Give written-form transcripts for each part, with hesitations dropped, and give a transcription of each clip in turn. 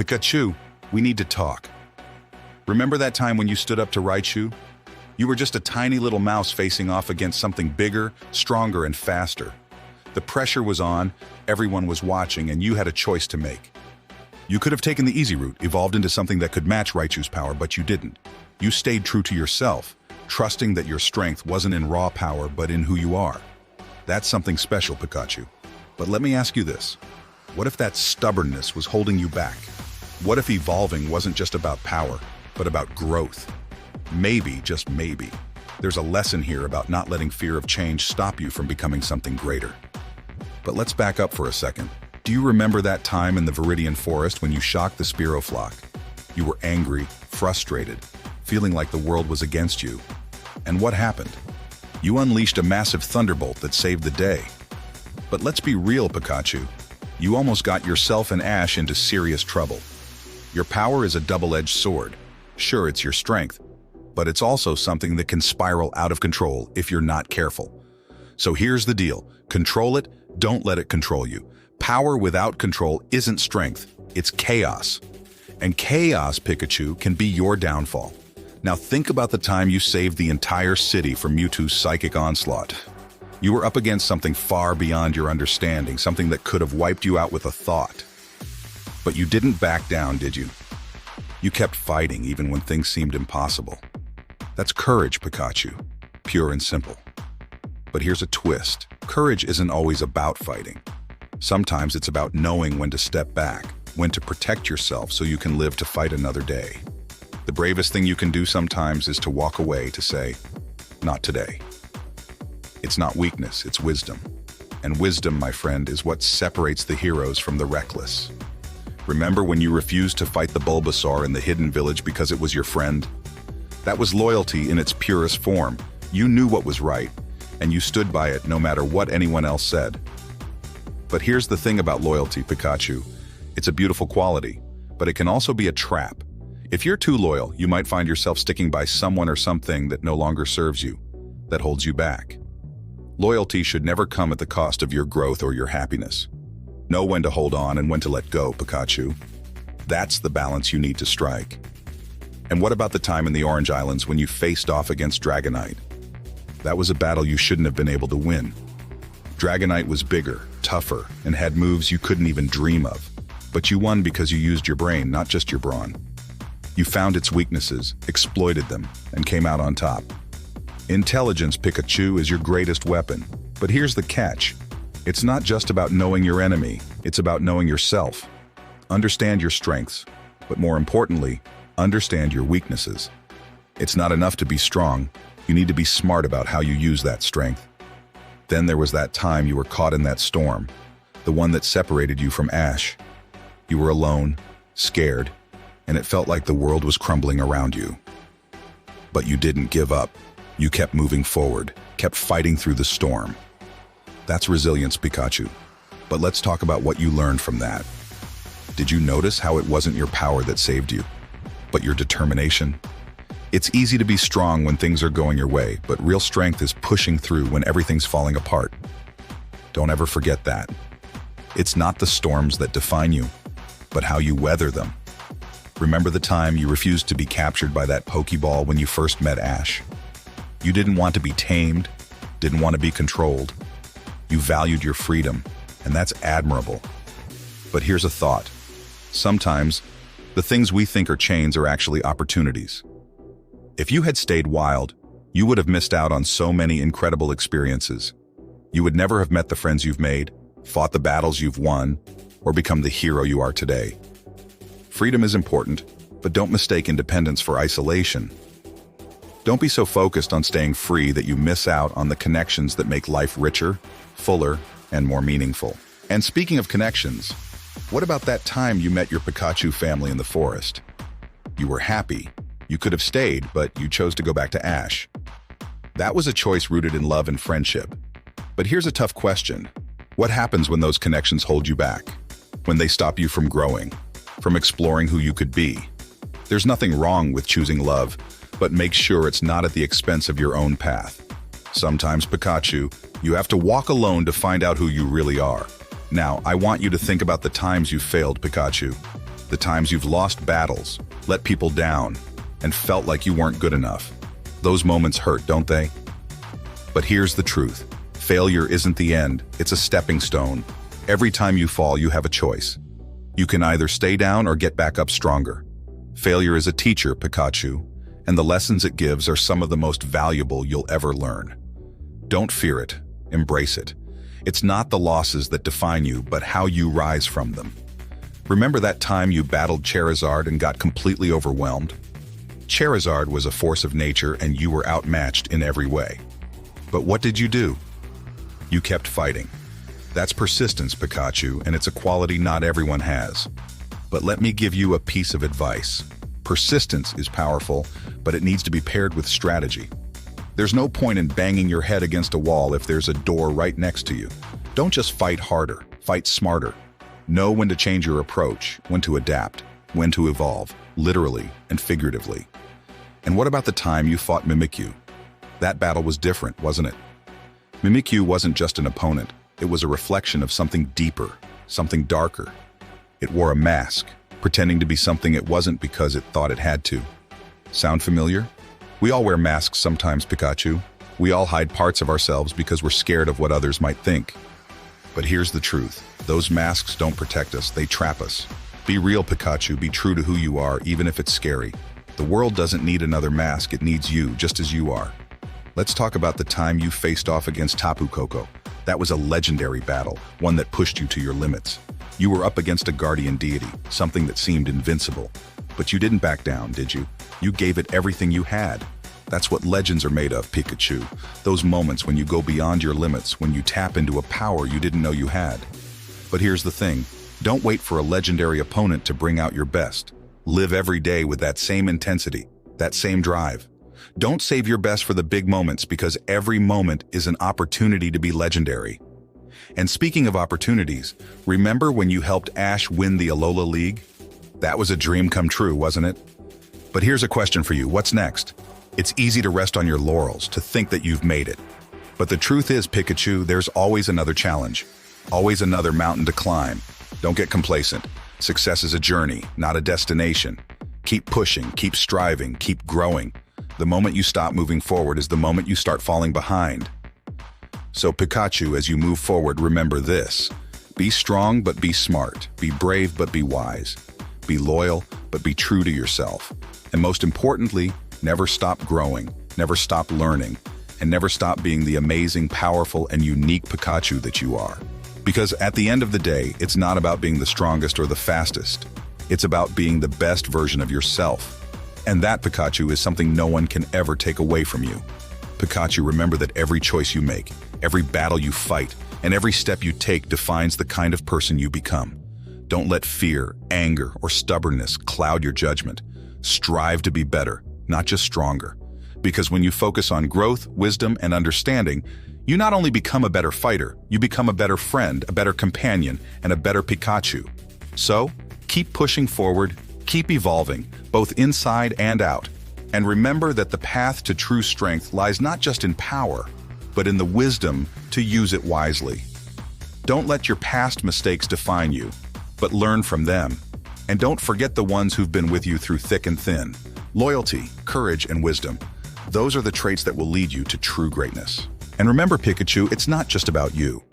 Pikachu, we need to talk. Remember that time when you stood up to Raichu? You were just a tiny little mouse facing off against something bigger, stronger, and faster. The pressure was on, everyone was watching, and you had a choice to make. You could have taken the easy route, evolved into something that could match Raichu's power, but you didn't. You stayed true to yourself, trusting that your strength wasn't in raw power, but in who you are. That's something special, Pikachu. But let me ask you this. What if that stubbornness was holding you back? What if evolving wasn't just about power, but about growth? Maybe, just maybe, there's a lesson here about not letting fear of change stop you from becoming something greater. But let's back up for a second. Do you remember that time in the Viridian Forest when you shocked the Spearow flock? You were angry, frustrated, feeling like the world was against you. And what happened? You unleashed a massive thunderbolt that saved the day. But let's be real, Pikachu. You almost got yourself and Ash into serious trouble. Your power is a double-edged sword. Sure, it's your strength, but it's also something that can spiral out of control if you're not careful. So here's the deal. Control it, don't let it control you. Power without control isn't strength, it's chaos. And chaos, Pikachu, can be your downfall. Now think about the time you saved the entire city from Mewtwo's psychic onslaught. You were up against something far beyond your understanding, something that could have wiped you out with a thought. But you didn't back down, did you? You kept fighting even when things seemed impossible. That's courage, Pikachu, pure and simple. But here's a twist. Courage isn't always about fighting. Sometimes it's about knowing when to step back, when to protect yourself so you can live to fight another day. The bravest thing you can do sometimes is to walk away, to say, not today. It's not weakness, it's wisdom. And wisdom, my friend, is what separates the heroes from the reckless. Remember when you refused to fight the Bulbasaur in the hidden village because it was your friend? That was loyalty in its purest form. You knew what was right, and you stood by it no matter what anyone else said. But here's the thing about loyalty, Pikachu. It's a beautiful quality, but it can also be a trap. If you're too loyal, you might find yourself sticking by someone or something that no longer serves you, that holds you back. Loyalty should never come at the cost of your growth or your happiness. Know when to hold on and when to let go, Pikachu. That's the balance you need to strike. And what about the time in the Orange Islands when you faced off against Dragonite? That was a battle you shouldn't have been able to win. Dragonite was bigger, tougher, and had moves you couldn't even dream of. But you won because you used your brain, not just your brawn. You found its weaknesses, exploited them, and came out on top. Intelligence, Pikachu, is your greatest weapon. But here's the catch. It's not just about knowing your enemy, it's about knowing yourself. Understand your strengths, but more importantly, understand your weaknesses. It's not enough to be strong, you need to be smart about how you use that strength. Then there was that time you were caught in that storm, the one that separated you from Ash. You were alone, scared, and it felt like the world was crumbling around you. But you didn't give up. You kept moving forward, kept fighting through the storm. That's resilience, Pikachu. But let's talk about what you learned from that. Did you notice how it wasn't your power that saved you, but your determination? It's easy to be strong when things are going your way, but real strength is pushing through when everything's falling apart. Don't ever forget that. It's not the storms that define you, but how you weather them. Remember the time you refused to be captured by that Pokeball when you first met Ash? You didn't want to be tamed, didn't want to be controlled. You valued your freedom, and that's admirable. But here's a thought. Sometimes, the things we think are chains are actually opportunities. If you had stayed wild, you would have missed out on so many incredible experiences. You would never have met the friends you've made, fought the battles you've won, or become the hero you are today. Freedom is important, but don't mistake independence for isolation. Don't be so focused on staying free that you miss out on the connections that make life richer, fuller, and more meaningful. And speaking of connections, what about that time you met your Pikachu family in the forest? You were happy. You could have stayed, but you chose to go back to Ash. That was a choice rooted in love and friendship. But here's a tough question. What happens when those connections hold you back? When they stop you from growing, from exploring who you could be? There's nothing wrong with choosing love, but make sure it's not at the expense of your own path. Sometimes, Pikachu, you have to walk alone to find out who you really are. Now, I want you to think about the times you failed, Pikachu. The times you've lost battles, let people down, and felt like you weren't good enough. Those moments hurt, don't they? But here's the truth. Failure isn't the end, it's a stepping stone. Every time you fall, you have a choice. You can either stay down or get back up stronger. Failure is a teacher, Pikachu, and the lessons it gives are some of the most valuable you'll ever learn. Don't fear it, embrace it. It's not the losses that define you, but how you rise from them. Remember that time you battled Charizard and got completely overwhelmed? Charizard was a force of nature and you were outmatched in every way. But what did you do? You kept fighting. That's persistence, Pikachu, and it's a quality not everyone has. But let me give you a piece of advice. Persistence is powerful, but it needs to be paired with strategy. There's no point in banging your head against a wall if there's a door right next to you. Don't just fight harder, fight smarter. Know when to change your approach, when to adapt, when to evolve, literally and figuratively. And what about the time you fought Mimikyu? That battle was different, wasn't it? Mimikyu wasn't just an opponent. It was a reflection of something deeper, something darker. It wore a mask, pretending to be something it wasn't because it thought it had to. Sound familiar? We all wear masks sometimes, Pikachu. We all hide parts of ourselves because we're scared of what others might think. But here's the truth. Those masks don't protect us, they trap us. Be real, Pikachu, be true to who you are, even if it's scary. The world doesn't need another mask, it needs you, just as you are. Let's talk about the time you faced off against Tapu Koko. That was a legendary battle, one that pushed you to your limits. You were up against a guardian deity, something that seemed invincible. But you didn't back down, did you? You gave it everything you had. That's what legends are made of, Pikachu. Those moments when you go beyond your limits, when you tap into a power you didn't know you had. But here's the thing. Don't wait for a legendary opponent to bring out your best. Live every day with that same intensity, that same drive. Don't save your best for the big moments because every moment is an opportunity to be legendary. And speaking of opportunities, remember when you helped Ash win the Alola League? That was a dream come true, wasn't it? But here's a question for you. What's next? It's easy to rest on your laurels, to think that you've made it. But the truth is, Pikachu, there's always another challenge. Always another mountain to climb. Don't get complacent. Success is a journey, not a destination. Keep pushing, keep striving, keep growing. The moment you stop moving forward is the moment you start falling behind. So Pikachu, as you move forward, remember this. Be strong, but be smart. Be brave, but be wise. Be loyal, but be true to yourself. And most importantly, never stop growing, never stop learning, and never stop being the amazing, powerful, and unique Pikachu that you are. Because at the end of the day, it's not about being the strongest or the fastest. It's about being the best version of yourself. And that, Pikachu, is something no one can ever take away from you. Pikachu, remember that every choice you make, every battle you fight, and every step you take defines the kind of person you become. Don't let fear, anger, or stubbornness cloud your judgment. Strive to be better, not just stronger. Because when you focus on growth, wisdom, and understanding, you not only become a better fighter, you become a better friend, a better companion, and a better Pikachu. So, keep pushing forward, keep evolving, both inside and out. And remember that the path to true strength lies not just in power, but in the wisdom to use it wisely. Don't let your past mistakes define you, but learn from them. And don't forget the ones who've been with you through thick and thin. Loyalty, courage, and wisdom. Those are the traits that will lead you to true greatness. And remember, Pikachu, it's not just about you.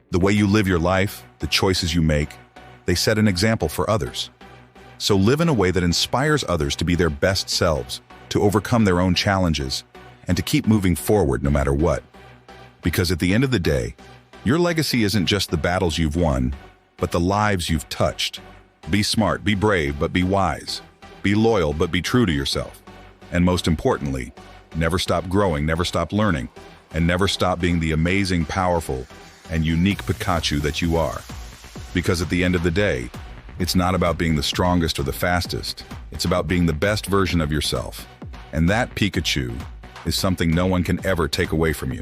The way you live your life, the choices you make, they set an example for others. So live in a way that inspires others to be their best selves, to overcome their own challenges, and to keep moving forward no matter what. Because at the end of the day, your legacy isn't just the battles you've won, but the lives you've touched. Be smart, be brave, but be wise. Be loyal, but be true to yourself. And most importantly, never stop growing, never stop learning, and never stop being the amazing, powerful, and unique Pikachu that you are. Because at the end of the day, it's not about being the strongest or the fastest. It's about being the best version of yourself. And that, Pikachu, is something no one can ever take away from you.